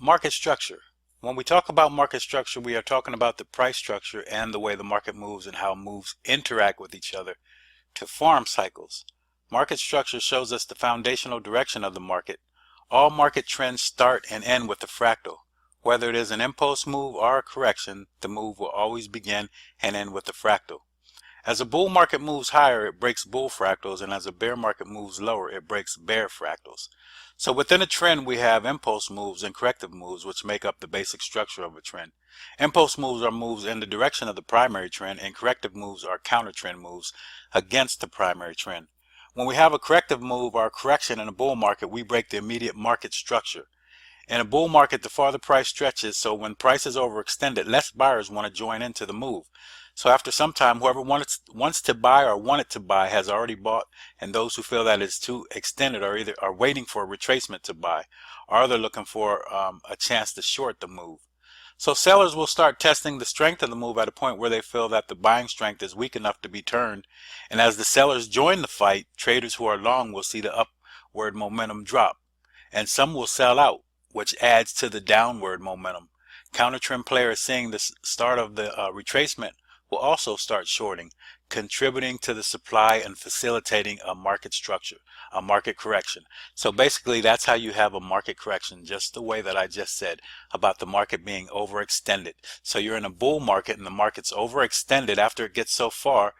Market structure. When we talk about market structure, we are talking about the price structure and the way the market moves and how moves interact with each other to form cycles. Market structure shows us the foundational direction of the market. All market trends start and end with a fractal. Whether it is an impulse move or a correction, the move will always begin and end with a fractal. As a bull market moves higher, it breaks bull fractals, and as a bear market moves lower, it breaks bear fractals. So within a trend, we have impulse moves and corrective moves, which make up the basic structure of a trend. Impulse moves are moves in the direction of the primary trend, and corrective moves are counter trend moves against the primary trend. When we have a corrective move or a correction in a bull market, we break the immediate market structure. In a bull market, the farther price stretches, so when price is overextended, less buyers want to join into the move. So after some time, whoever wants to buy or wanted to buy has already bought, and those who feel that it's too extended are either are waiting for a retracement to buy, or they're looking for a chance to short the move. So sellers will start testing the strength of the move at a point where they feel that the buying strength is weak enough to be turned, and as the sellers join the fight, traders who are long will see the upward momentum drop, and some will sell out, which adds to the downward momentum. Counter trend players seeing the start of the retracement will also start shorting, contributing to the supply and facilitating a market structure, a market correction. So basically that's how you have a market correction, just the way that I just said about the market being overextended. So you're in a bull market and the market's overextended. After it gets so far,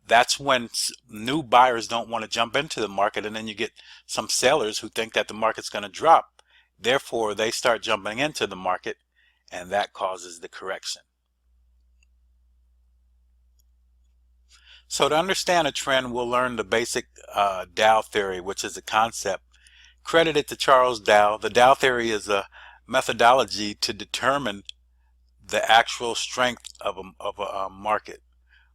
that's when new buyers don't want to jump into the market, and then you get some sellers who think that the market's going to drop. Therefore, they start jumping into the market, and that causes the correction. So to understand a trend, we'll learn the basic Dow theory, which is a concept credited to Charles Dow. The Dow theory is a methodology to determine the actual strength of a market.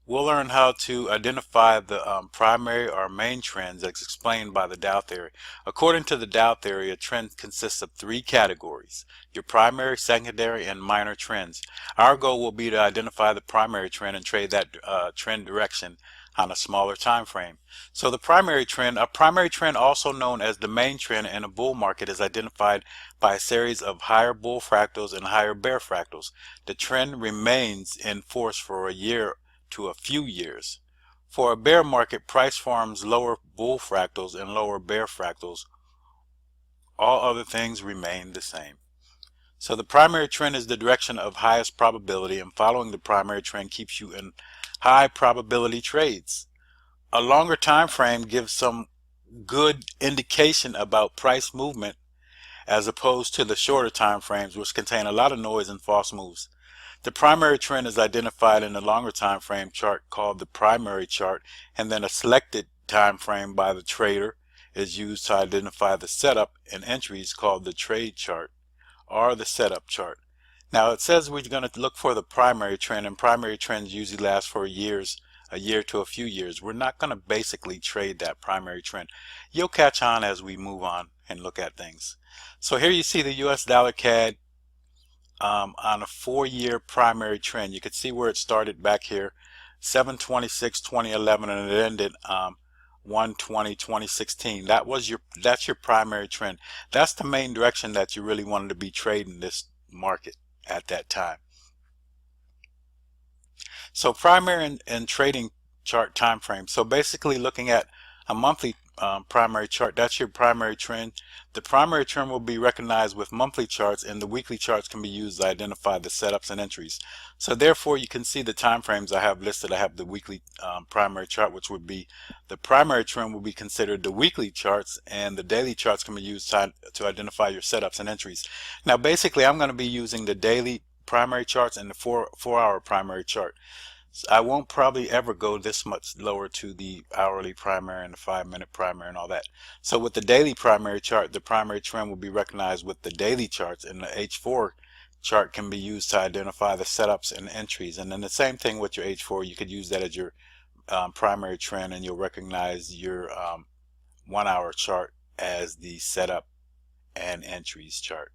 We'll learn how to identify the primary or main trends as explained by the Dow theory. According to the Dow theory, a trend consists of three categories: your primary, secondary, and minor trends. Our goal will be to identify the primary trend and trade that trend direction on a smaller time frame. So the primary trend, a primary trend also known as the main trend in a bull market, is identified by a series of higher bull fractals and higher bear fractals. The trend remains in force for a year to a few years. For a bear market, price forms lower bull fractals and lower bear fractals. All other things remain the same. So the primary trend is the direction of highest probability, and following the primary trend keeps you in high probability trades. A longer time frame gives some good indication about price movement as opposed to the shorter time frames, which contain a lot of noise and false moves. The primary trend is identified in the longer time frame chart called the primary chart, and then a selected time frame by the trader is used to identify the setup and entries called the trade chart or the setup chart. Now it says we're going to look for the primary trend, and primary trends usually last for years, a year to a few years. We're not going to basically trade that primary trend. You'll catch on as we move on and look at things. So here you see the US dollar CAD on a 4-year primary trend. You can see where it started back here, 7/26/2011, and it ended 1/20/2016. That's your primary trend. That's the main direction that you really wanted to be trading this market at that time. So primary and trading chart time frame. So basically looking at a monthly primary chart, that's your primary trend. The primary trend will be recognized with monthly charts, and the weekly charts can be used to identify the setups and entries. So therefore you can see the time frames I have listed. I have the weekly primary chart, which would be the primary trend will be considered the weekly charts, and the daily charts can be used to identify your setups and entries. Now basically I'm going to be using the daily primary charts and the 4-hour primary chart. I won't probably ever go this much lower to the hourly primary and the 5-minute primary and all that. So with the daily primary chart, the primary trend will be recognized with the daily charts, and the H4 chart can be used to identify the setups and entries. And then the same thing with your H4, you could use that as your primary trend, and you'll recognize your 1-hour chart as the setup and entries chart.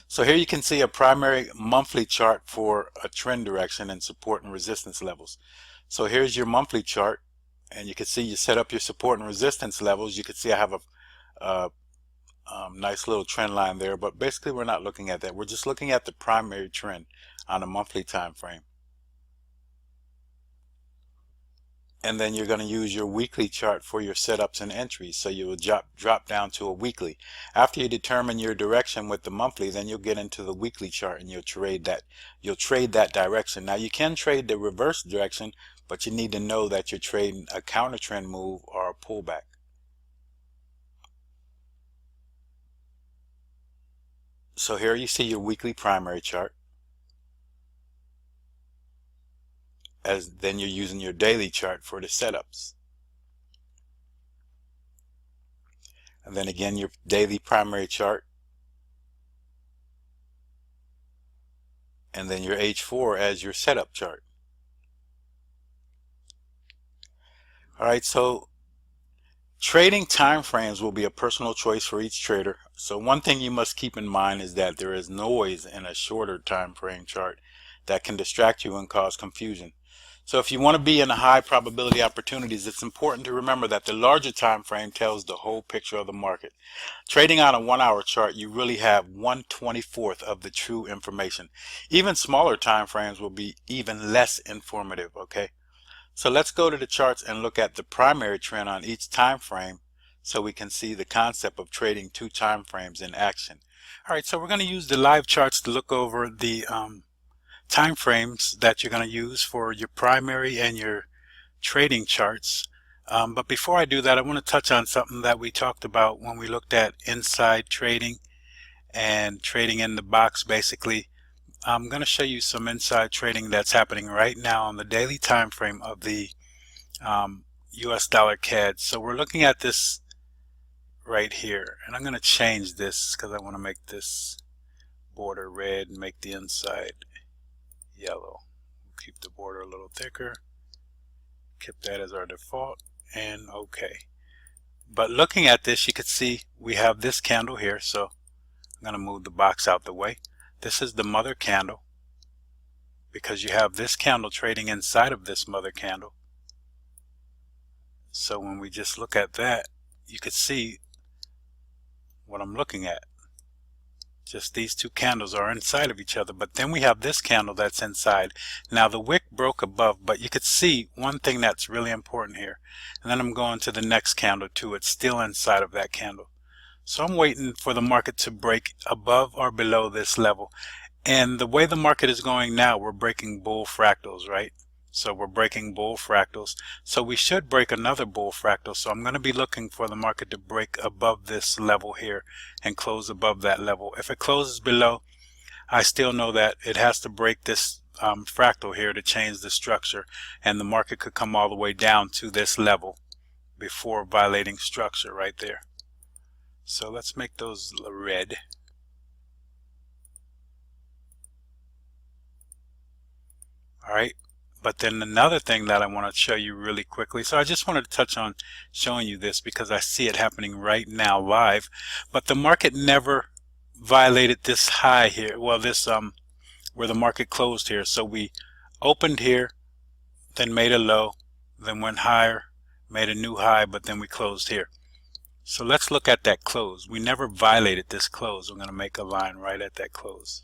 So here you can see a primary monthly chart for a trend direction and support and resistance levels. So here's your monthly chart, and you can see you set up your support and resistance levels. You can see I have Nice little trend line there, but basically we're not looking at that. We're just looking at the primary trend on a monthly time frame. And then you're going to use your weekly chart for your setups and entries. So you will drop down to a weekly. After you determine your direction with the monthly, then you'll get into the weekly chart and you'll trade that direction. Now you can trade the reverse direction, but you need to know that you're trading a counter trend move or a pullback. So here you see your weekly primary chart. As then you're using your daily chart for the setups. And then again your daily primary chart. And then your H4 as your setup chart. Alright, so trading time frames will be a personal choice for each trader. So one thing you must keep in mind is that there is noise in a shorter time frame chart that can distract you and cause confusion. So if you want to be in a high probability opportunities, it's important to remember that the larger time frame tells the whole picture of the market. Trading on a 1 hour chart, you really have 1/24th of the true information. Even smaller time frames will be even less informative, okay? So let's go to the charts and look at the primary trend on each time frame so we can see the concept of trading two time frames in action. All right, so we're going to use the live charts to look over the time frames that you're going to use for your primary and your trading charts. But before I do that, I want to touch on something that we talked about when we looked at inside trading and trading in the box. Basically, I'm going to show you some inside trading that's happening right now on the daily time frame of the US dollar CAD. So we're looking at this right here, and I'm going to change this because I want to make this border red and make the inside yellow. Keep the border a little thicker, keep that as our default, and okay. But looking at this, you can see we have this candle here, so I'm going to move the box out the way. This is the mother candle, because you have this candle trading inside of this mother candle. So when we just look at that, you could see what I'm looking at. Just these two candles are inside of each other, but then we have this candle that's inside. Now the wick broke above, but you could see one thing that's really important here. And then I'm going to the next candle too. It's still inside of that candle. So I'm waiting for the market to break above or below this level. And the way the market is going now, we're breaking bull fractals, right? So we're breaking bull fractals. So we should break another bull fractal. So I'm going to be looking for the market to break above this level here and close above that level. If it closes below, I still know that it has to break this fractal here to change the structure, and the market could come all the way down to this level before violating structure right there. So let's make those red. All right. But then another thing that I want to show you really quickly, so I just wanted to touch on showing you this because I see it happening right now live, but the market never violated this high here. Well, this where the market closed here. So we opened here, then made a low, then went higher, made a new high, but then we closed here. So let's look at that close. We never violated this close. I'm going to make a line right at that close.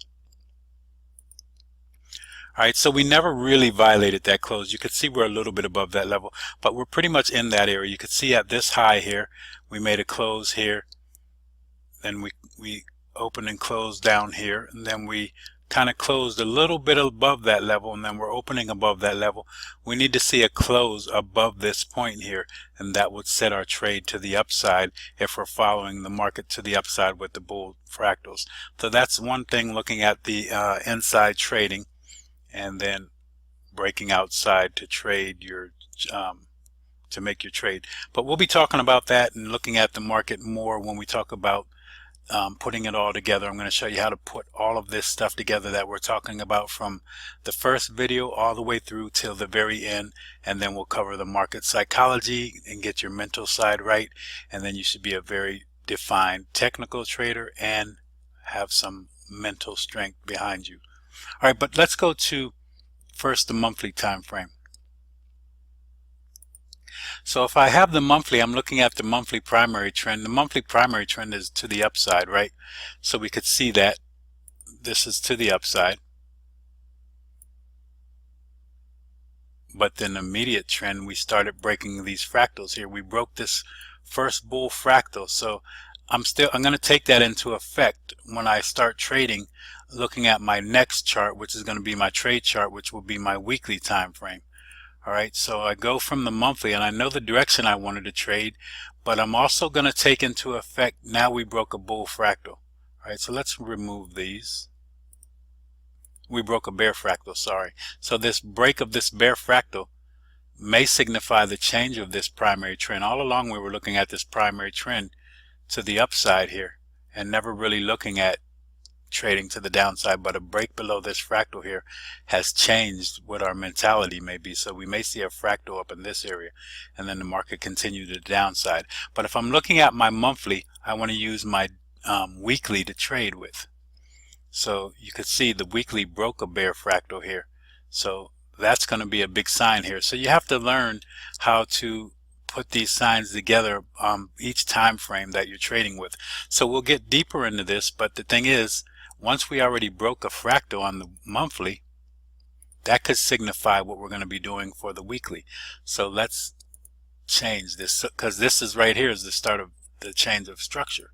Alright, so we never really violated that close. You could see we're a little bit above that level, but we're pretty much in that area. You could see at this high here, we made a close here, then we opened and closed down here, and then we kind of closed a little bit above that level, and then we're opening above that level. We need to see a close above this point here, and that would set our trade to the upside if we're following the market to the upside with the bull fractals. So that's one thing, looking at the inside trading, and then breaking outside to trade your to make your trade. But we'll be talking about that and looking at the market more when we talk about putting it all together. I'm going to show you how to put all of this stuff together that we're talking about from the first video all the way through till the very end, and then we'll cover the market psychology and get your mental side right, and then you should be a very defined technical trader and have some mental strength behind you. All right, but let's go to first the monthly time frame. So if I have the monthly, I'm looking at the monthly primary trend. The monthly primary trend is to the upside, right? So we could see that this is to the upside. But then the immediate trend, we started breaking these fractals here. We broke this first bull fractal. So I'm going to take that into effect when I start trading, looking at my next chart, which is going to be my trade chart, which will be my weekly time frame. All right, so I go from the monthly, and I know the direction I wanted to trade, but I'm also going to take into effect, now we broke a bull fractal. All right, so let's remove these. We broke a bear fractal, sorry. So this break of this bear fractal may signify the change of this primary trend. All along we were looking at this primary trend to the upside here and never really looking at trading to the downside, but a break below this fractal here has changed what our mentality may be. So we may see a fractal up in this area and then the market continue to the downside. But if I'm looking at my monthly, I want to use my weekly to trade with. So you could see the weekly broke a bear fractal here. So that's going to be a big sign here. So you have to learn how to put these signs together each time frame that you're trading with. So we'll get deeper into this, but the thing is, once we already broke a fractal on the monthly, that could signify what we're going to be doing for the weekly. So let's change this, because this is right here is the start of the change of structure.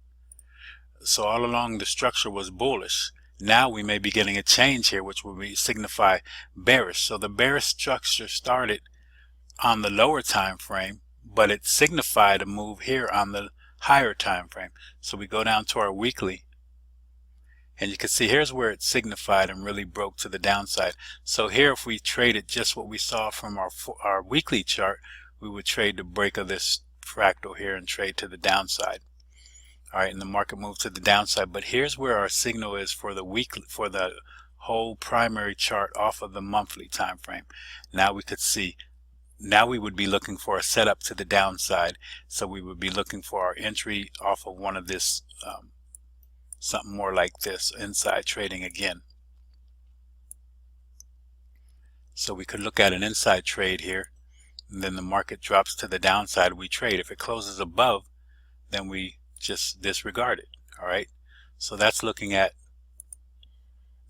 So all along the structure was bullish. Now we may be getting a change here, which will signify bearish. So the bearish structure started on the lower time frame, but it signified a move here on the higher time frame. So we go down to our weekly, and you can see here's where it signified and really broke to the downside. So here, if we traded just what we saw from our weekly chart, we would trade the break of this fractal here and trade to the downside. All right, and the market moved to the downside. But here's where our signal is for the weekly, for the whole primary chart off of the monthly time frame. Now we could see, now we would be looking for a setup to the downside. So we would be looking for our entry off of one of this, something more like this, inside trading again. So we could look at an inside trade here, and then the market drops to the downside, we trade. If it closes above, then we just disregard it. All right, so that's looking at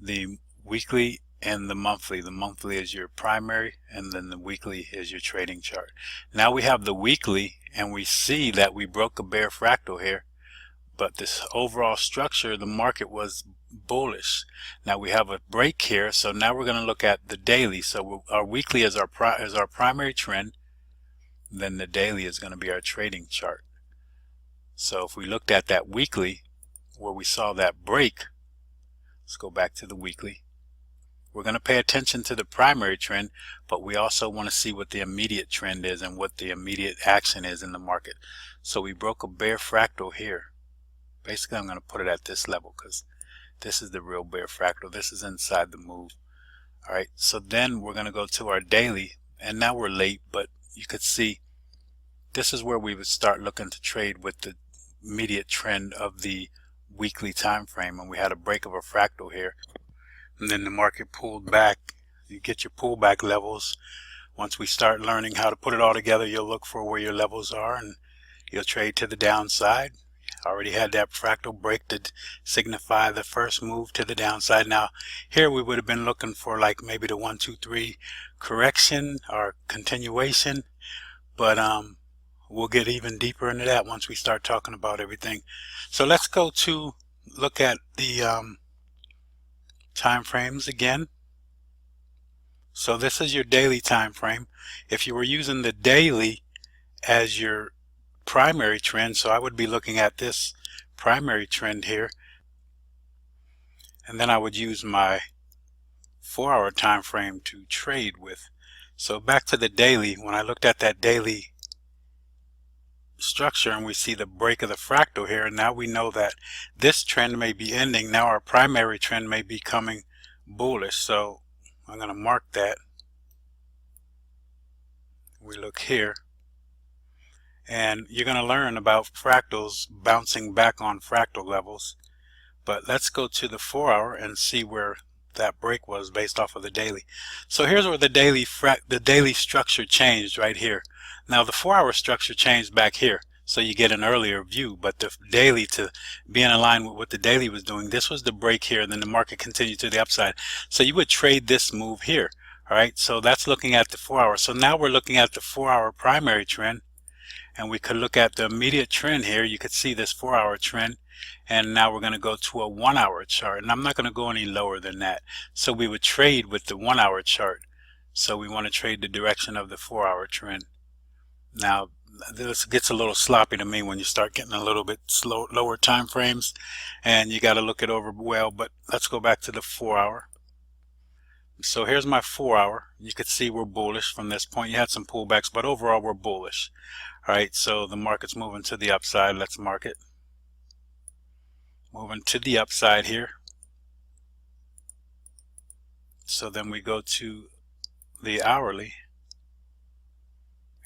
the weekly and the monthly. The monthly is your primary, and then the weekly is your trading chart. Now we have the weekly, and we see that we broke a bear fractal here, but this overall structure, the market was bullish. Now we have a break here, so now we're going to look at the daily. So our weekly is our primary trend, then the daily is going to be our trading chart. So if we looked at that weekly where we saw that break, let's go back to the weekly. We're going to pay attention to the primary trend, but we also want to see what the immediate trend is and what the immediate action is in the market. So we broke a bear fractal here. Basically, I'm going to put it at this level because this is the real bear fractal. This is inside the move. All right, so then we're going to go to our daily, and now we're late, but you could see this is where we would start looking to trade with the immediate trend of the weekly time frame, and we had a break of a fractal here, and then the market pulled back. You get your pullback levels. Once we start learning how to put it all together, you'll look for where your levels are and you'll trade to the downside. Already had that fractal break to signify the first move to the downside. Now here we would have been looking for like maybe the 1, 2, 3 correction or continuation, but we'll get even deeper into that once we start talking about everything. So let's go to look at the time frames again. So this is your daily time frame. If you were using the daily as your primary trend, so I would be looking at this primary trend here, and then I would use my 4-hour time frame to trade with. So back to the daily, when I looked at that daily structure and we see the break of the fractal here, and now we know that this trend may be ending. Now our primary trend may be coming bullish, so I'm going to mark that. We look here, and you're going to learn about fractals bouncing back on fractal levels. But let's go to the 4-hour and see where that break was based off of the daily. So here's where the daily structure changed right here. Now the 4-hour structure changed back here, so you get an earlier view, but the daily, to be in line with what the daily was doing, this was the break here, and then the market continued to the upside. So you would trade this move here. All right, so that's looking at the 4-hour. So now we're looking at the 4-hour primary trend, and we could look at the immediate trend here. You could see this 4-hour trend, and now we're going to go to a 1-hour chart, and I'm not going to go any lower than that. So we would trade with the 1-hour chart. So we want to trade the direction of the 4-hour trend. Now this gets a little sloppy to me when you start getting a little bit lower time frames, and you got to look it over well. But let's go back to the 4-hour. So here's my 4-hour. You could see we're bullish from this point. You had some pullbacks, but overall we're bullish. All right, so the market's moving to the upside. Let's mark it. Moving to the upside here. So then we go to the hourly,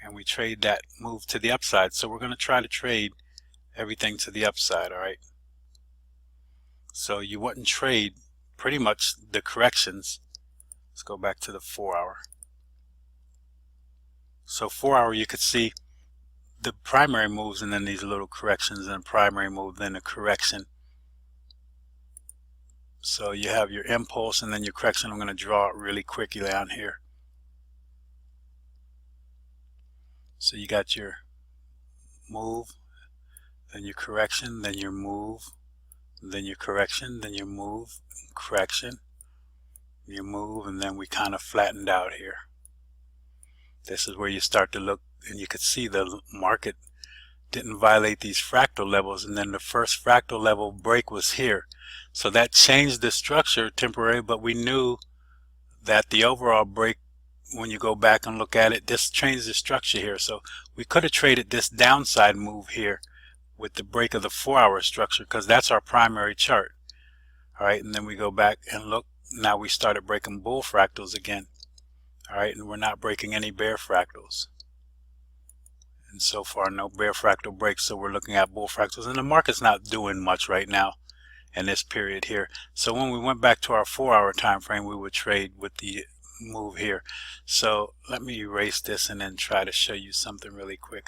and we trade that move to the upside. So we're going to try to trade everything to the upside. All right, so you wouldn't trade pretty much the corrections. Let's go back to the 4-hour. So 4-hour, you could see the primary moves and then these little corrections, and primary move, then a correction. So you have your impulse and then your correction. I'm going to draw it really quickly down here. So you got your move, then your correction, then your move, then your correction, then your move, correction, your move, and then we kind of flattened out here. This is where you start to look, and you could see the market didn't violate these fractal levels, and then the first fractal level break was here. So that changed the structure temporarily, but we knew that the overall break, when you go back and look at it, this changed the structure here. So we could have traded this downside move here with the break of the 4-hour structure, because that's our primary chart. All right, and then we go back and look. Now we started breaking bull fractals again. All right, and we're not breaking any bear fractals. And so far, no bear fractal breaks, so we're looking at bull fractals. And the market's not doing much right now in this period here. So when we went back to our 4-hour time frame, we would trade with the move here. So let me erase this and then try to show you something really quick.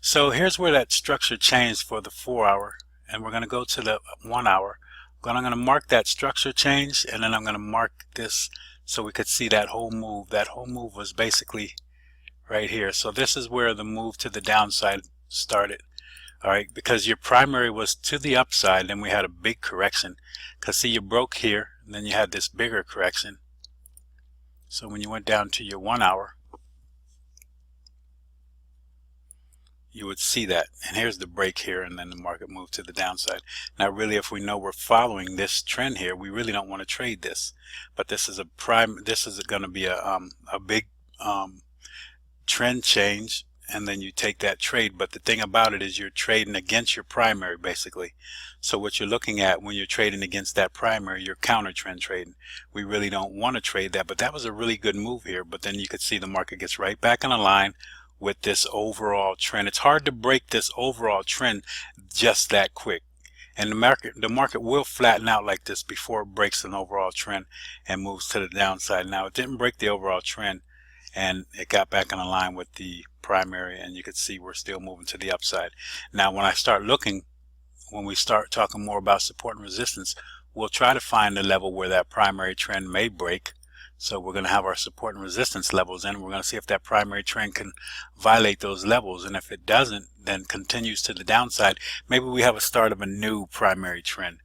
So here's where that structure changed for the 4-hour, and we're going to go to the 1-hour. I'm going to mark that structure change, and then I'm going to mark this so we could see that whole move. That whole move was basically right here. So this is where the move to the downside started. All right, because your primary was to the upside, then we had a big correction. Because see, you broke here, and then you had this bigger correction. So when you went down to your 1-hour, you would see that. And here's the break here, and then the market moved to the downside. Now really, if we know we're following this trend here, we really don't want to trade this. But this is going to be a big trend change, and then you take that trade. But the thing about it is you're trading against your primary basically. So what you're looking at when you're trading against that primary, you're counter trend trading. We really don't want to trade that, but that was a really good move here. But then you could see the market gets right back in a line with this overall trend. It's hard to break this overall trend just that quick, and the market will flatten out like this before it breaks an overall trend and moves to the downside. Now it didn't break the overall trend, and it got back in line with the primary, and you can see we're still moving to the upside. Now when I start looking, when we start talking more about support and resistance, we'll try to find the level where that primary trend may break. So we're going to have our support and resistance levels, and we're going to see if that primary trend can violate those levels. And if it doesn't, then continues to the downside, maybe we have a start of a new primary trend.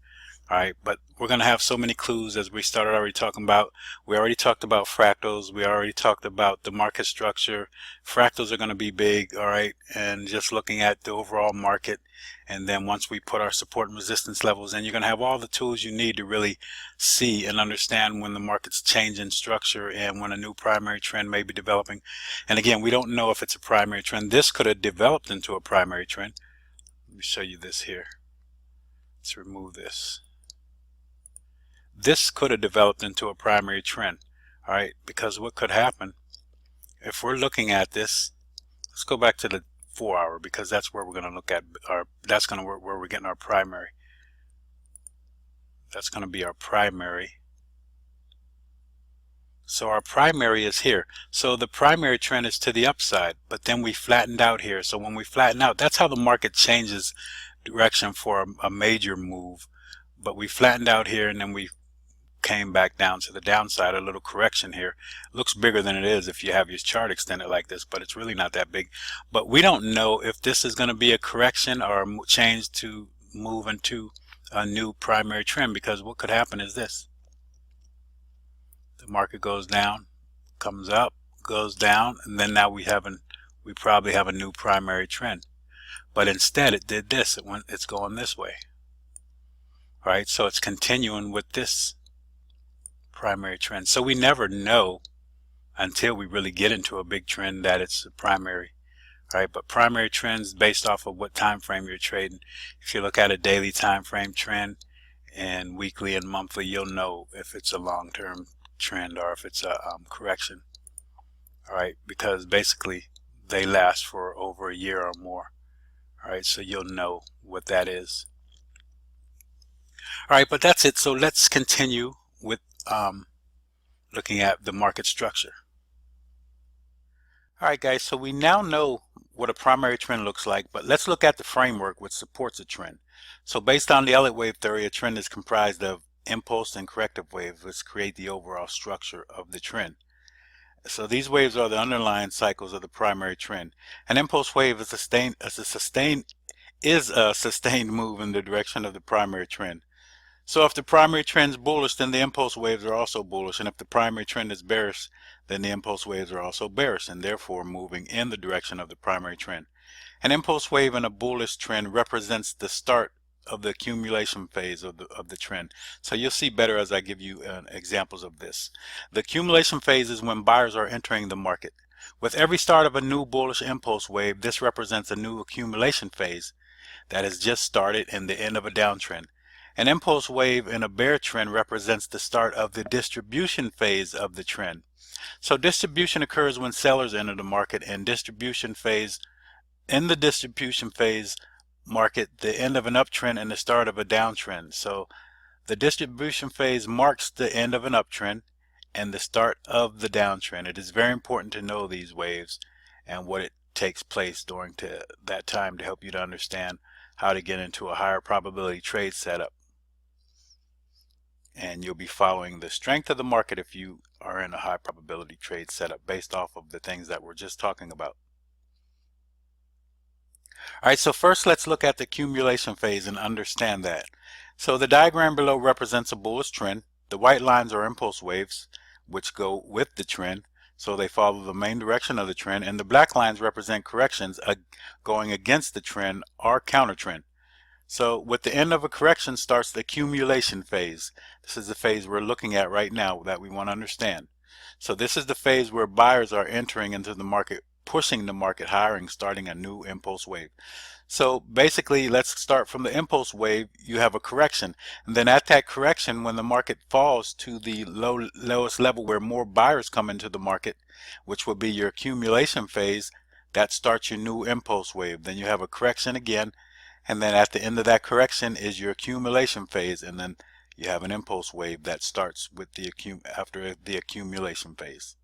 All right, but we're going to have so many clues as we started already talking about. We already talked about fractals. We already talked about the market structure. Fractals are going to be big, all right, and just looking at the overall market. And then once we put our support and resistance levels in, you're going to have all the tools you need to really see and understand when the market's changing structure and when a new primary trend may be developing. And again, we don't know if it's a primary trend. This could have developed into a primary trend. Let me show you this here. Let's remove this. This could have developed into a primary trend, all right, because what could happen if we're looking at this, let's go back to the 4-hour, because that's where we're going to look at that's going to work where we're getting our primary. That's going to be our primary. So our primary is here. So the primary trend is to the upside, but then we flattened out here. So when we flatten out, that's how the market changes direction for a major move. But we flattened out here and then we came back down to the downside. A little correction here. Looks bigger than it is if you have your chart extended like this, but it's really not that big. But we don't know if this is going to be a correction or a change to move into a new primary trend, because what could happen is this. The market goes down, comes up, goes down, and then now we probably have a new primary trend. But instead it did this. It's going this way. Right? So it's continuing with this primary trend. So we never know until we really get into a big trend that it's a primary. Right? But primary trends based off of what time frame you're trading. If you look at a daily time frame trend and weekly and monthly, you'll know if it's a long-term trend or if it's a correction. All right, because basically they last for over a year or more. All right, so you'll know what that is. All right, but that's it. So let's continue with looking at the market structure. All right, guys, so we now know what a primary trend looks like, but let's look at the framework which supports a trend. So based on the Elliott wave theory, a trend is comprised of impulse and corrective waves, which create the overall structure of the trend. So these waves are the underlying cycles of the primary trend. An impulse wave is a sustained move in the direction of the primary trend. So if the primary trend is bullish, then the impulse waves are also bullish, and if the primary trend is bearish, then the impulse waves are also bearish, and therefore moving in the direction of the primary trend. An impulse wave in a bullish trend represents the start of the accumulation phase of the trend. So you'll see better as I give you examples of this. The accumulation phase is when buyers are entering the market. With every start of a new bullish impulse wave, this represents a new accumulation phase that has just started and the end of a downtrend. An impulse wave in a bear trend represents the start of the distribution phase of the trend. So distribution occurs when sellers enter the market, and distribution phase in the distribution phase market the end of an uptrend and the start of a downtrend. So the distribution phase marks the end of an uptrend and the start of the downtrend. It is very important to know these waves and what it takes place during that time to help you to understand how to get into a higher probability trade setup. And you'll be following the strength of the market if you are in a high probability trade setup based off of the things that we're just talking about. All right, so first let's look at the accumulation phase and understand that. So the diagram below represents a bullish trend. The white lines are impulse waves which go with the trend, so they follow the main direction of the trend, and the black lines represent corrections going against the trend or counter trend. So with the end of a correction starts the accumulation phase. This is the phase we're looking at right now that we want to understand. So this is the phase where buyers are entering into the market, pushing the market higher and starting a new impulse wave. So basically, let's start from the impulse wave. You have a correction, and then at that correction, when the market falls to the lowest level where more buyers come into the market, which will be your accumulation phase, that starts your new impulse wave. Then you have a correction again, and then at the end of that correction is your accumulation phase, and then you have an impulse wave that starts with after the accumulation phase.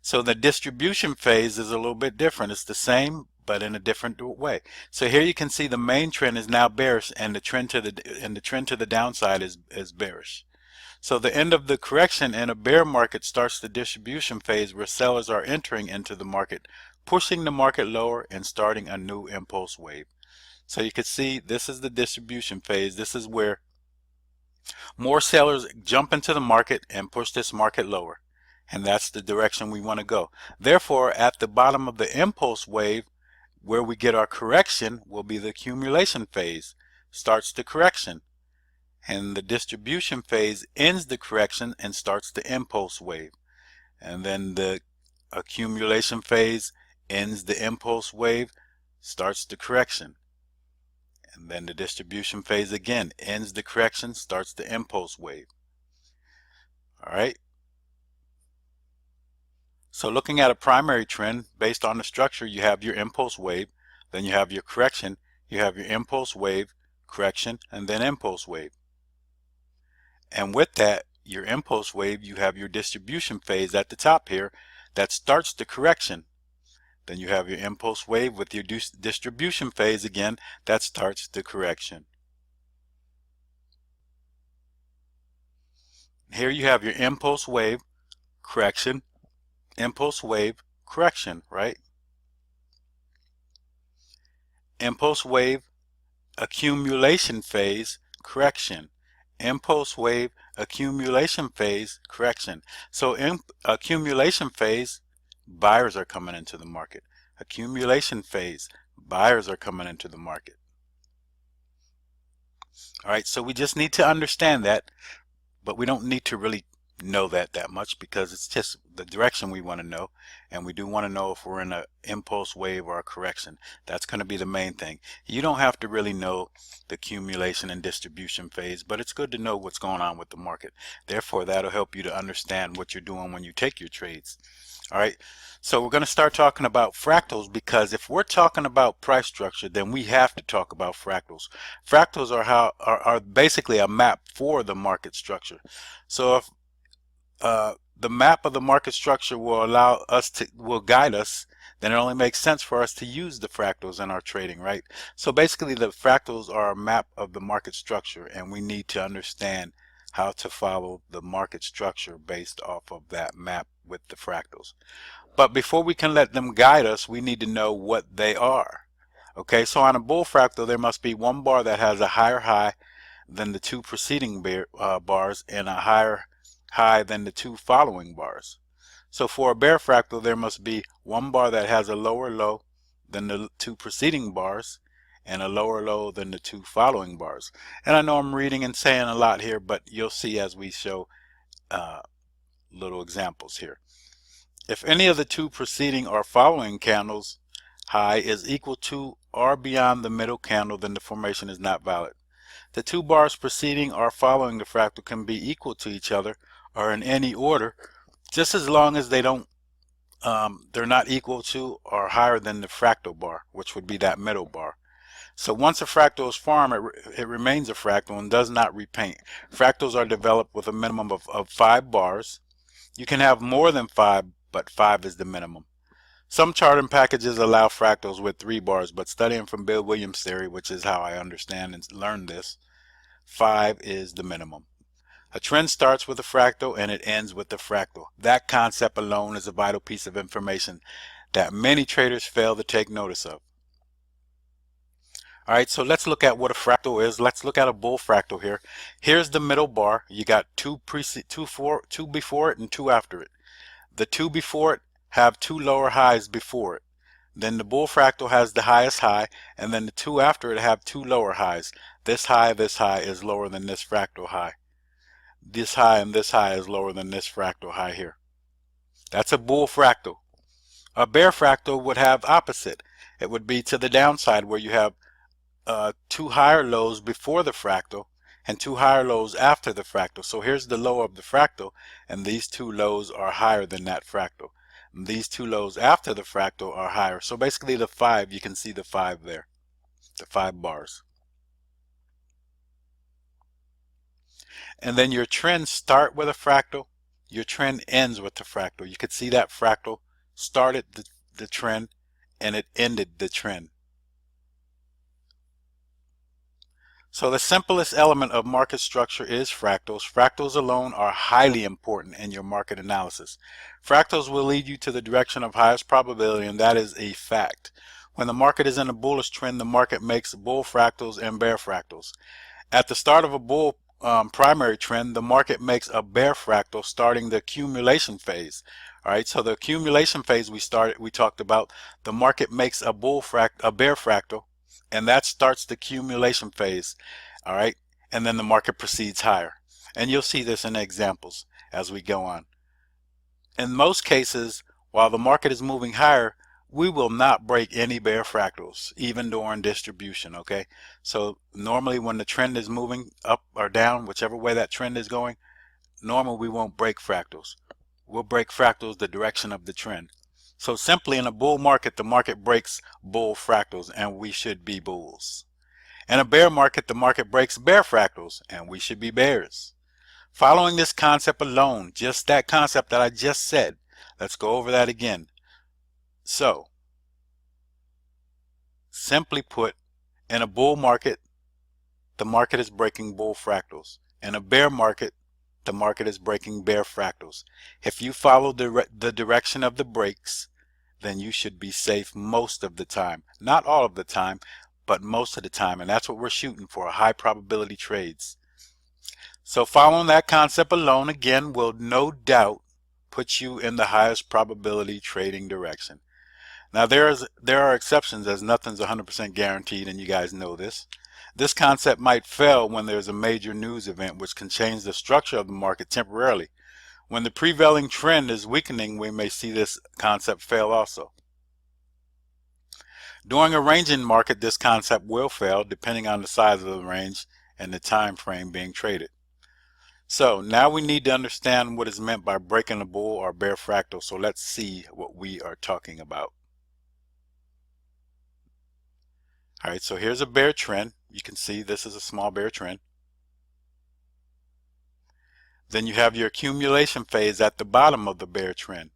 So the distribution phase is a little bit different. It's the same, but in a different way. So here you can see the main trend is now bearish, and the trend to the downside is bearish. So the end of the correction in a bear market starts the distribution phase where sellers are entering into the market, pushing the market lower and starting a new impulse wave. So you can see this is the distribution phase. This is where more sellers jump into the market and push this market lower. And that's the direction we want to go. Therefore, at the bottom of the impulse wave, where we get our correction, will be the accumulation phase. Starts the correction. And the distribution phase ends the correction and starts the impulse wave. And then the accumulation phase ends the impulse wave, starts the correction. And then the distribution phase again ends the correction, starts the impulse wave. All right. So looking at a primary trend, based on the structure, you have your impulse wave, then you have your correction, you have your impulse wave, correction, and then impulse wave. And with that, your impulse wave, you have your distribution phase at the top here that starts the correction. Then you have your impulse wave with your distribution phase again that starts the correction. Here you have your impulse wave, correction, impulse wave, correction, right? Impulse wave, accumulation phase, correction. Impulse wave, accumulation phase, correction. So in accumulation phase, buyers are coming into the market. Accumulation phase, buyers are coming into the market. All right, so we just need to understand that, but we don't need to really know that much because it's just the direction we want to know, and we do want to know if we're in an impulse wave or a correction. That's going to be the main thing. You don't have to really know the accumulation and distribution phase, but it's good to know what's going on with the market. Therefore, that'll help you to understand what you're doing when you take your trades. All right, so we're going to start talking about fractals, because if we're talking about price structure, then we have to talk about fractals. Fractals are basically a map for the market structure. So if the map of the market structure will guide us, then it only makes sense for us to use the fractals in our trading, right? So basically the fractals are a map of the market structure, and we need to understand how to follow the market structure based off of that map with the fractals. But before we can let them guide us, we need to know what they are. Okay, so on a bull fractal, there must be one bar that has a higher high than the two preceding bars and a higher high than the two following bars. So for a bear fractal, there must be one bar that has a lower low than the two preceding bars and a lower low than the two following bars. And I know I'm reading and saying a lot here, but you'll see as we show little examples here. If any of the two preceding or following candles high is equal to or beyond the middle candle, then the formation is not valid. The two bars preceding or following the fractal can be equal to each other or in any order, just as long as they're not equal to or higher than the fractal bar, which would be that middle bar. So once a fractal is formed, it remains a fractal and does not repaint. Fractals are developed with a minimum of 5 bars. You can have more than 5, but 5 is the minimum. Some charting packages allow fractals with 3 bars, but studying from Bill Williams' theory, which is how I understand and learn this, 5 is the minimum. A trend starts with a fractal and it ends with a fractal. That concept alone is a vital piece of information that many traders fail to take notice of. All right, so let's look at what a fractal is. Let's look at a bull fractal here. Here's the middle bar. You got two before it and 2 after it. The 2 before it have 2 lower highs before it. Then the bull fractal has the highest high, and then the 2 after it have 2 lower highs. This high is lower than this fractal high. This high and this high is lower than this fractal high here. That's a bull fractal. A bear fractal would have opposite. It would be to the downside, where you have 2 higher lows before the fractal and 2 higher lows after the fractal. So here's the low of the fractal, and these 2 lows are higher than that fractal. And these 2 lows after the fractal are higher. So basically the 5, you can see the 5 there, the 5 bars. And then your trends start with a fractal, your trend ends with the fractal. You could see that fractal started the trend and it ended the trend. So the simplest element of market structure is fractals. Fractals alone are highly important in your market analysis. Fractals will lead you to the direction of highest probability, and that is a fact. When the market is in a bullish trend, the market makes bull fractals and bear fractals. At the start of a bull primary trend, the market makes a bear fractal starting the accumulation phase. All right, so the accumulation phase we talked about, the market makes a bear fractal, and that starts the accumulation phase. All right, and then the market proceeds higher, and you'll see this in examples as we go on. In most cases, while the market is moving higher, we will not break any bear fractals, even during distribution. Okay, so normally when the trend is moving up or down, whichever way that trend is going, normally we won't break fractals. We'll break fractals the direction of the trend. So simply, in a bull market, the market breaks bull fractals, and we should be bulls. In a bear market, the market breaks bear fractals, and we should be bears. Following this concept alone, just that concept that I just said, let's go over that again. So, simply put, in a bull market, the market is breaking bull fractals. In a bear market, the market is breaking bear fractals. If you follow the direction of the breaks, then you should be safe most of the time. Not all of the time, but most of the time. And that's what we're shooting for, high probability trades. So following that concept alone, again, will no doubt put you in the highest probability trading direction. Now there are exceptions, as nothing's 100% guaranteed, and you guys know this. This concept might fail when there's a major news event which can change the structure of the market temporarily. When the prevailing trend is weakening, we may see this concept fail also. During a ranging market, this concept will fail depending on the size of the range and the time frame being traded. So now we need to understand what is meant by breaking a bull or bear fractal. So let's see what we are talking about. All right, so here's a bear trend. You can see this is a small bear trend. Then you have your accumulation phase at the bottom of the bear trend.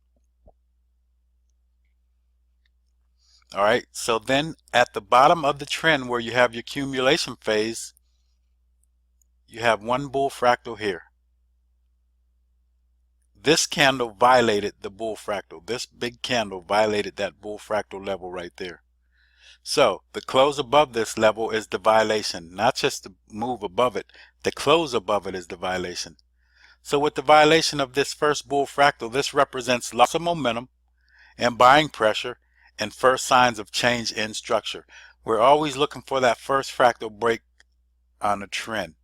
All right, so then at the bottom of the trend where you have your accumulation phase, you have one bull fractal here. This candle violated the bull fractal. This big candle violated that bull fractal level right there. So the close above this level is the violation, not just the move above it. The close above it is the violation. So with the violation of this first bull fractal, this represents loss of momentum and buying pressure and first signs of change in structure. We're always looking for that first fractal break on a trend.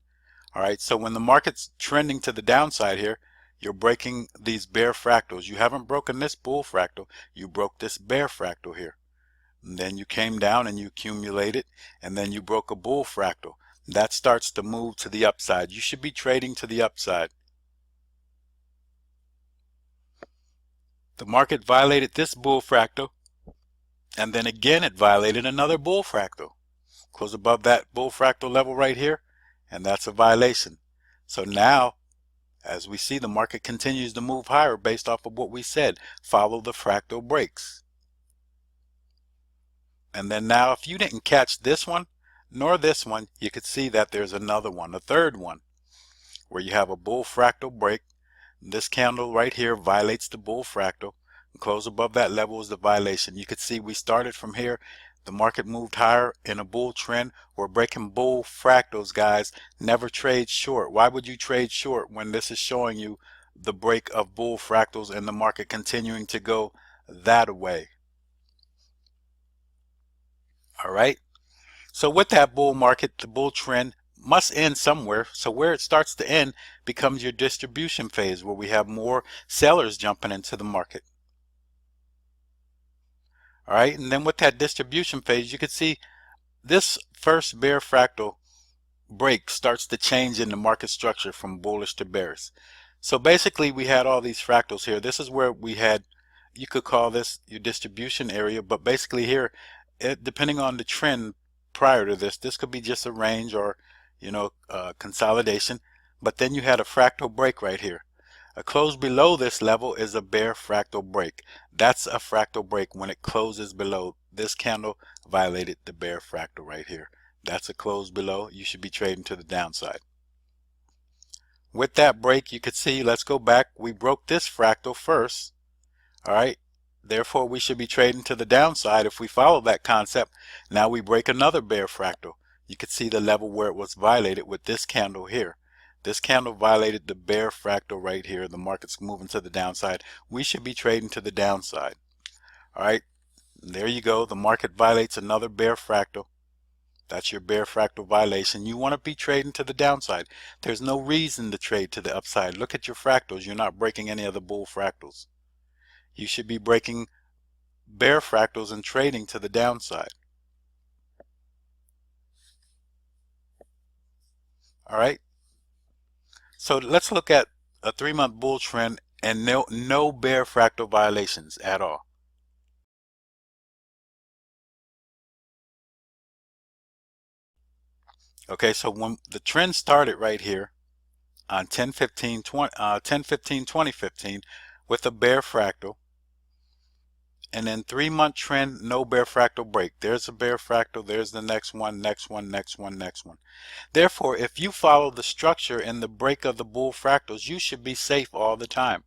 All right, so when the market's trending to the downside here, you're breaking these bear fractals. You haven't broken this bull fractal, you broke this bear fractal here. And then you came down and you accumulated, and then you broke a bull fractal. That starts to move to the upside. You should be trading to the upside. The market violated this bull fractal, and then again it violated another bull fractal. Close above that bull fractal level right here, and that's a violation. So now, as we see, the market continues to move higher based off of what we said. Follow the fractal breaks. And then now, if you didn't catch this one nor this one, you could see that there's another one, a third one, where you have a bull fractal break. This candle right here violates the bull fractal. Close above that level is the violation. You could see we started from here. The market moved higher in a bull trend. We're breaking bull fractals, guys. Never trade short. Why would you trade short when this is showing you the break of bull fractals and the market continuing to go that way? All right. So with that bull market, the bull trend must end somewhere. So where it starts to end becomes your distribution phase, where we have more sellers jumping into the market. All right, and then with that distribution phase, you can see this first bear fractal break starts to change in the market structure from bullish to bearish. So basically we had all these fractals here. This is where we had, you could call this your distribution area, but basically here, depending on the trend prior to this, this could be just a range or, you know, consolidation. But then you had a fractal break right here. A close below this level is a bear fractal break. That's a fractal break when it closes below. This candle violated the bear fractal right here. That's a close below. You should be trading to the downside. With that break, you could see, let's go back. We broke this fractal first. All right. Therefore, we should be trading to the downside if we follow that concept. Now we break another bear fractal. You could see the level where it was violated with this candle here. This candle violated the bear fractal right here. The market's moving to the downside. We should be trading to the downside. All right. There you go. The market violates another bear fractal. That's your bear fractal violation. You want to be trading to the downside. There's no reason to trade to the upside. Look at your fractals. You're not breaking any of the bull fractals. You should be breaking bear fractals and trading to the downside. All right. So let's look at a 3-month bull trend and no bear fractal violations at all. Okay, so when the trend started right here, on 10/15/2015 with a bear fractal, and then 3-month trend, no bear fractal break. There's a bear fractal, there's the next one, next one, next one, next one. Therefore, if you follow the structure in the break of the bull fractals, you should be safe all the time.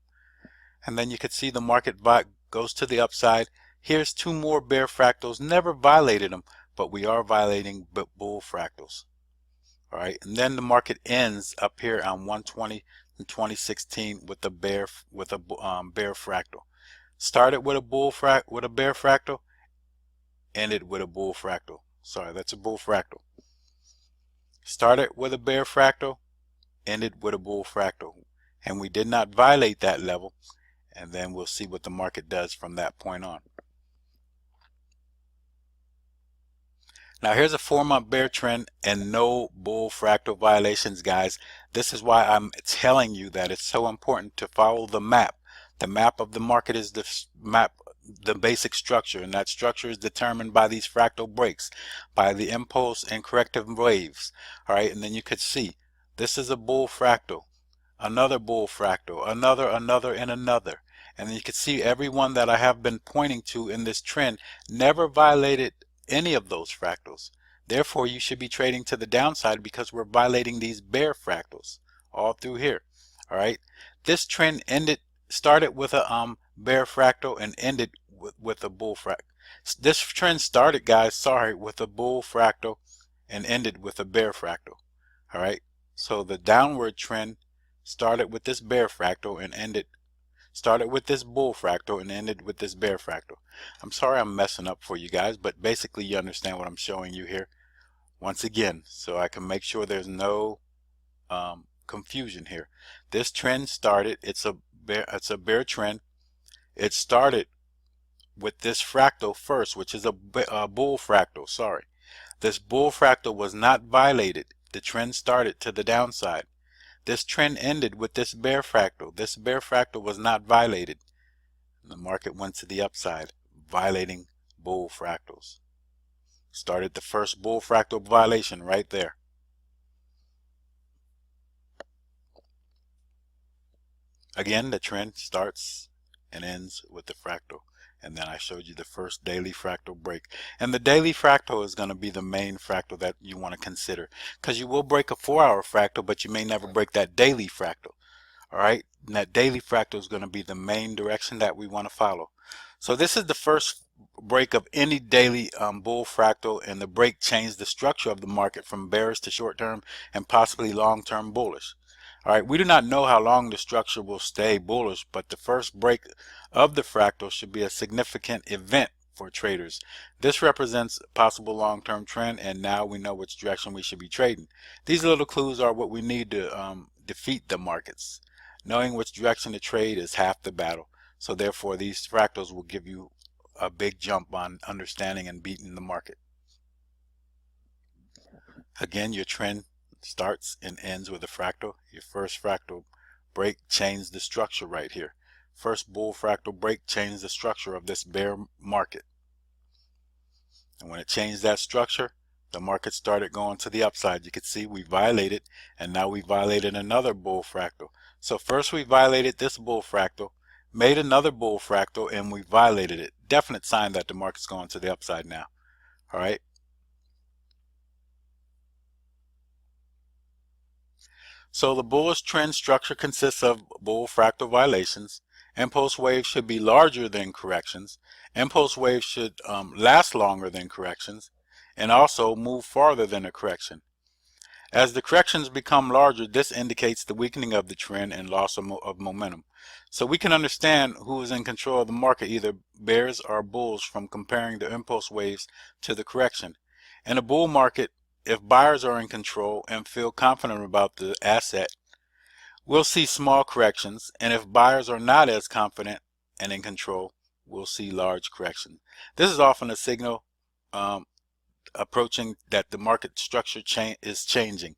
And then you could see the market goes to the upside. Here's 2 more bear fractals, never violated them, but we are violating bull fractals. All right, and then the market ends up here on 120 in 2016 with a bear fractal. Started with a bear fractal, ended with a bull fractal. Sorry, that's a bull fractal. Started with a bear fractal, ended with a bull fractal, and we did not violate that level. And then we'll see what the market does from that point on. Now here's a 4-month bear trend and no bull fractal violations, guys. This is why I'm telling you that it's so important to follow the map. The map of the market is the basic structure, and that structure is determined by these fractal breaks, by the impulse and corrective waves. All right, and then you could see this is a bull fractal, another bull fractal, another, and another. And then you can see every one that I have been pointing to in this trend never violated any of those fractals. Therefore, you should be trading to the downside because we're violating these bear fractals all through here. All right, this trend started with a bear fractal and ended with a bull fractal. This trend started, guys, sorry, with a bull fractal and ended with a bear fractal. All right, so the downward trend started with this bear fractal and started with this bull fractal and ended with this bear fractal. I'm sorry I'm messing up for you guys, but basically you understand what I'm showing you here once again, so I can make sure there's no confusion here. This trend started, it's a bear trend. It started with this fractal first, which is a bull fractal. Sorry, this bull fractal was not violated. The trend started to the downside. This trend ended with this bear fractal. This bear fractal was not violated. The market went to the upside, violating bull fractals. Started the first bull fractal violation right there. Again, the trend starts and ends with the fractal. And then I showed you the first daily fractal break. And the daily fractal is going to be the main fractal that you want to consider, because you will break a 4-hour fractal, but you may never break that daily fractal. All right, and that daily fractal is going to be the main direction that we want to follow. So this is the first break of any daily bull fractal, and the break changed the structure of the market from bearish to short-term and possibly long-term bullish. All right, we do not know how long the structure will stay bullish, but the first break of the fractal should be a significant event for traders. This represents a possible long-term trend, and now we know which direction we should be trading. These little clues are what we need to defeat the markets. Knowing which direction to trade is half the battle. So therefore, these fractals will give you a big jump on understanding and beating the market. Again, your trend starts and ends with a fractal. Your first fractal break changed the structure right here. First bull fractal break changed the structure of this bear market. And when it changed that structure, the market started going to the upside. You could see we violated, and now we violated another bull fractal. So first we violated this bull fractal, made another bull fractal, and we violated it. Definite sign that the market's going to the upside now. All right. So the bullish trend structure consists of bull fractal violations. Impulse waves should be larger than corrections. Impulse waves should last longer than corrections, and also move farther than a correction. As the corrections become larger, this indicates the weakening of the trend and loss of momentum. So we can understand who is in control of the market, either bears or bulls, from comparing the impulse waves to the correction. In a bull market, if buyers are in control and feel confident about the asset, we'll see small corrections, and if buyers are not as confident and in control, we'll see large corrections. This is often a signal approaching that the market structure is changing.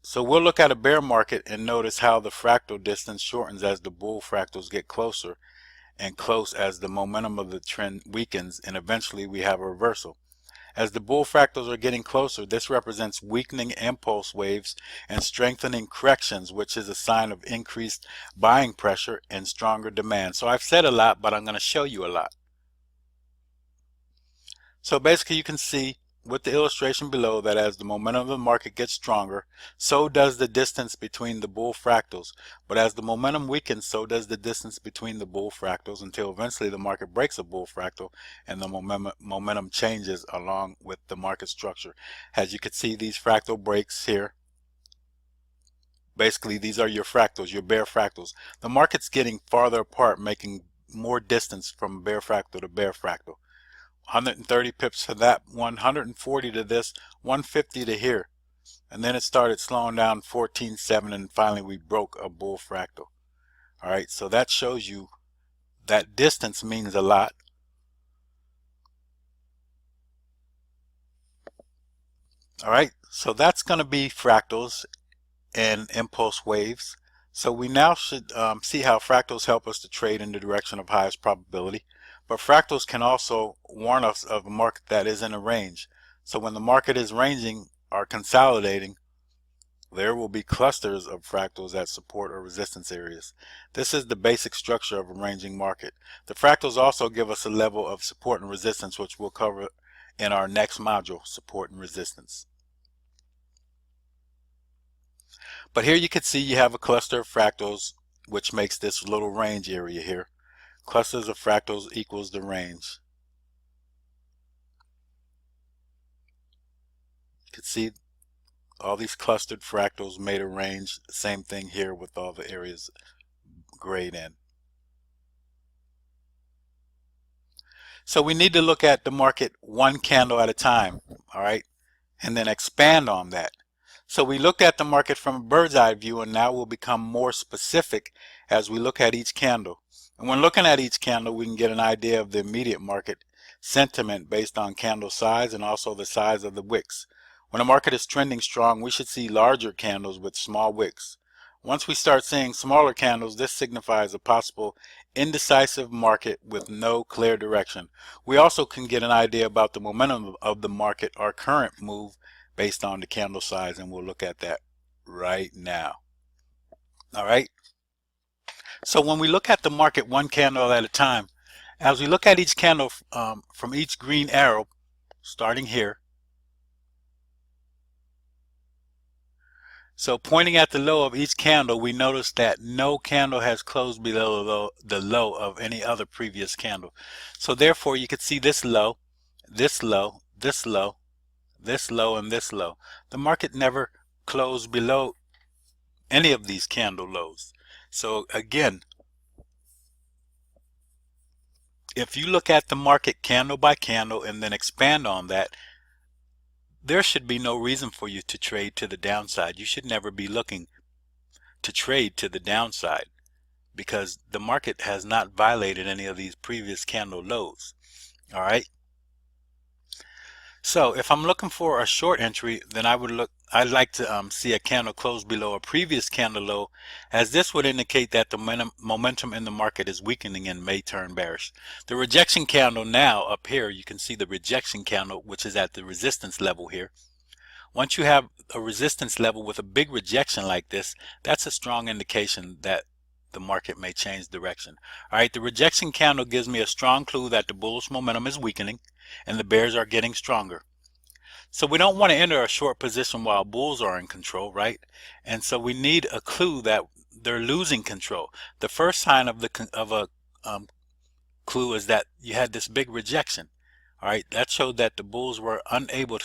So we'll look at a bear market and notice how the fractal distance shortens as the bull fractals get closer and close as the momentum of the trend weakens, and eventually we have a reversal. As the bull fractals are getting closer, this represents weakening impulse waves and strengthening corrections, which is a sign of increased buying pressure and stronger demand. So I've said a lot, but I'm going to show you a lot. So basically you can see with the illustration below that as the momentum of the market gets stronger, so does the distance between the bull fractals. But as the momentum weakens, so does the distance between the bull fractals, until eventually the market breaks a bull fractal and the momentum changes along with the market structure. As you can see, these fractal breaks here, basically these are your fractals, your bear fractals. The market's getting farther apart, making more distance from bear fractal to bear fractal. 130 pips to that, 140 to this, 150 to here, and then it started slowing down 14.7, and finally we broke a bull fractal. All right, so that shows you that distance means a lot. All right, so that's going to be fractals and impulse waves. So we now should see how fractals help us to trade in the direction of highest probability. But fractals can also warn us of a market that is in a range. So when the market is ranging or consolidating, there will be clusters of fractals at support or resistance areas. This is the basic structure of a ranging market. The fractals also give us a level of support and resistance, which we'll cover in our next module, support and resistance. But here you can see you have a cluster of fractals, which makes this little range area here. Clusters of fractals equals the range. You can see all these clustered fractals made a range. Same thing here with all the areas grayed in. So we need to look at the market one candle at a time, all right, and then expand on that. So we looked at the market from a bird's eye view, and now we'll become more specific as we look at each candle. And when looking at each candle, we can get an idea of the immediate market sentiment based on candle size and also the size of the wicks. When a market is trending strong, we should see larger candles with small wicks. Once we start seeing smaller candles, this signifies a possible indecisive market with no clear direction. We also can get an idea about the momentum of the market, our current move, based on the candle size, and we'll look at that right now. All right. So when we look at the market one candle at a time, as we look at each candle from each green arrow, starting here, so pointing at the low of each candle, we notice that no candle has closed below the low of any other previous candle. So therefore you could see this low, this low, this low, this low, and this low. The market never closed below any of these candle lows. So again, if you look at the market candle by candle and then expand on that, there should be no reason for you to trade to the downside. You should never be looking to trade to the downside because the market has not violated any of these previous candle lows. All right. So if I'm looking for a short entry, then I'd like to see a candle close below a previous candle low, as this would indicate that the momentum in the market is weakening and may turn bearish. The rejection candle now up here, you can see the rejection candle, which is at the resistance level here. Once you have a resistance level with a big rejection like this, that's a strong indication that the market may change direction. All right, the rejection candle gives me a strong clue that the bullish momentum is weakening and the bears are getting stronger. So we don't want to enter a short position while bulls are in control, right? And so we need a clue that they're losing control. The first sign of a clue is that you had this big rejection. All right, that showed that the bulls were unable to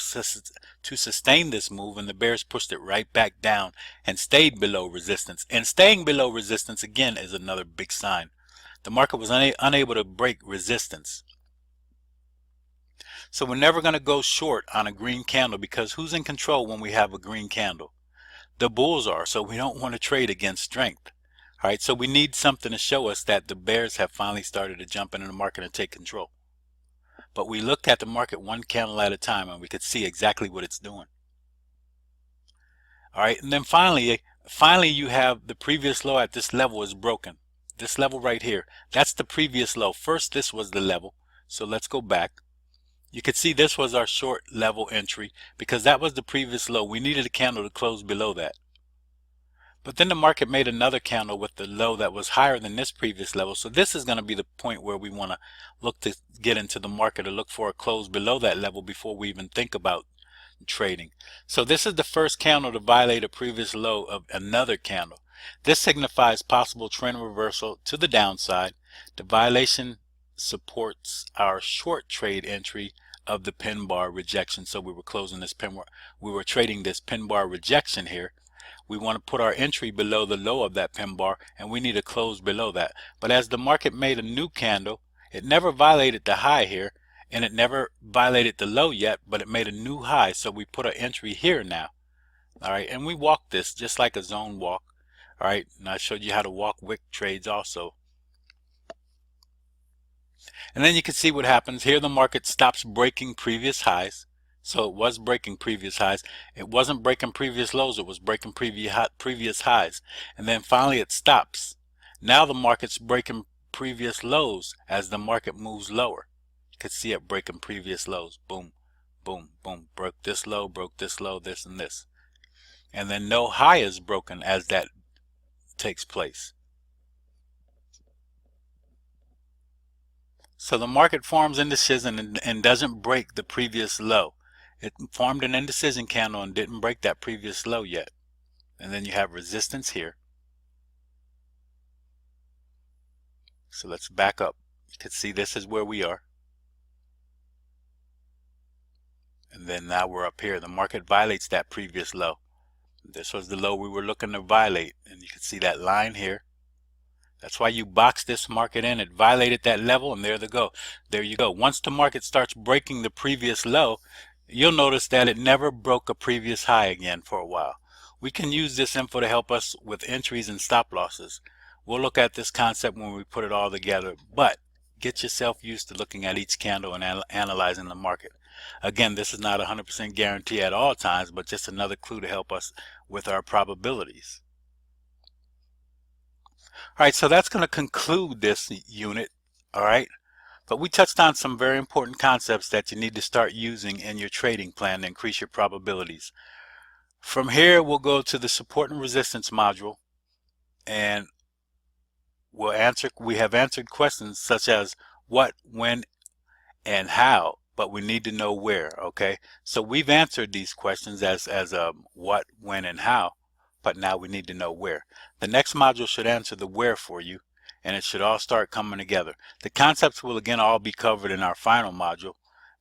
sustain this move, and the bears pushed it right back down and stayed below resistance. And staying below resistance again is another big sign. The market was unable to break resistance. So we're never going to go short on a green candle, because who's in control when we have a green candle? The bulls are, so we don't want to trade against strength. All right, so we need something to show us that the bears have finally started to jump into the market and take control. But we looked at the market one candle at a time and we could see exactly what it's doing. All right, and then finally you have the previous low at this level is broken. This level right here, that's the previous low. First, this was the level. So let's go back. You could see this was our short level entry because that was the previous low. We needed a candle to close below that. But then the market made another candle with the low that was higher than this previous level. So this is going to be the point where we want to look to get into the market or look for a close below that level before we even think about trading. So this is the first candle to violate a previous low of another candle. This signifies possible trend reversal to the downside. The violation supports our short trade entry of the pin bar rejection. So we were closing this pin bar. We were trading this pin bar rejection here. We want to put our entry below the low of that pin bar, and we need to close below that. But as the market made a new candle, it never violated the high here, and it never violated the low yet, but it made a new high. So we put our entry here now. All right, and we walked this just like a zone walk. All right, and I showed you how to walk wick trades also. And then you can see what happens here. The market stops breaking previous highs. So it was breaking previous highs. It wasn't breaking previous lows. It was breaking previous highs. And then finally it stops. Now the market's breaking previous lows as the market moves lower. You can see it breaking previous lows. Boom, boom, boom. Broke this low, this and this. And then no high is broken as that takes place. So the market forms indecision and doesn't break the previous low. It formed an indecision candle and didn't break that previous low yet. And then you have resistance here. So let's back up. You can see this is where we are. And then now we're up here. The market violates that previous low. This was the low we were looking to violate. And you can see that line here. That's why you box this market in. It violated that level, and there you go. Once the market starts breaking the previous low, you'll notice that it never broke a previous high again for a while. We can use this info to help us with entries and stop losses. We'll look at this concept when we put it all together, but get yourself used to looking at each candle and analyzing the market. Again, this is not 100% guarantee at all times, but just another clue to help us with our probabilities. All right, so that's going to conclude this unit. All right, but we touched on some very important concepts that you need to start using in your trading plan to increase your probabilities. From here, we'll go to the support and resistance module, and we have answered questions such as what, when, and how, but we need to know where. Okay, so we've answered these questions as what, when, and how, but now we need to know where. The next module should answer the where for you, and it should all start coming together. The concepts will again all be covered in our final module.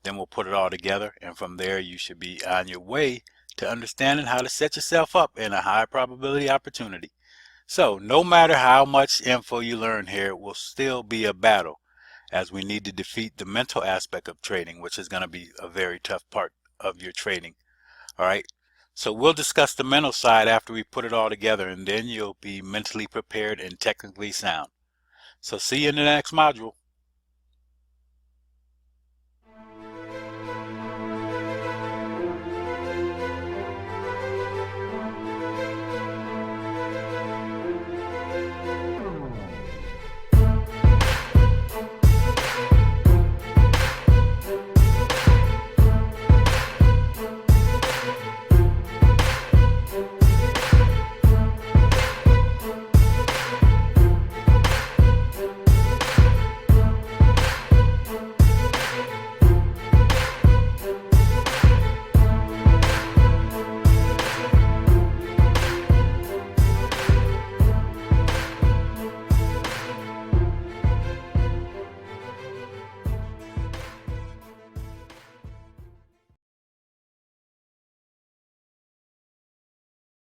Then we'll put it all together, and from there you should be on your way to understanding how to set yourself up in a high probability opportunity. So no matter how much info you learn here, it will still be a battle, as we need to defeat the mental aspect of trading, which is going to be a very tough part of your trading. All right, so we'll discuss the mental side after we put it all together, and then you'll be mentally prepared and technically sound. So see you in the next module.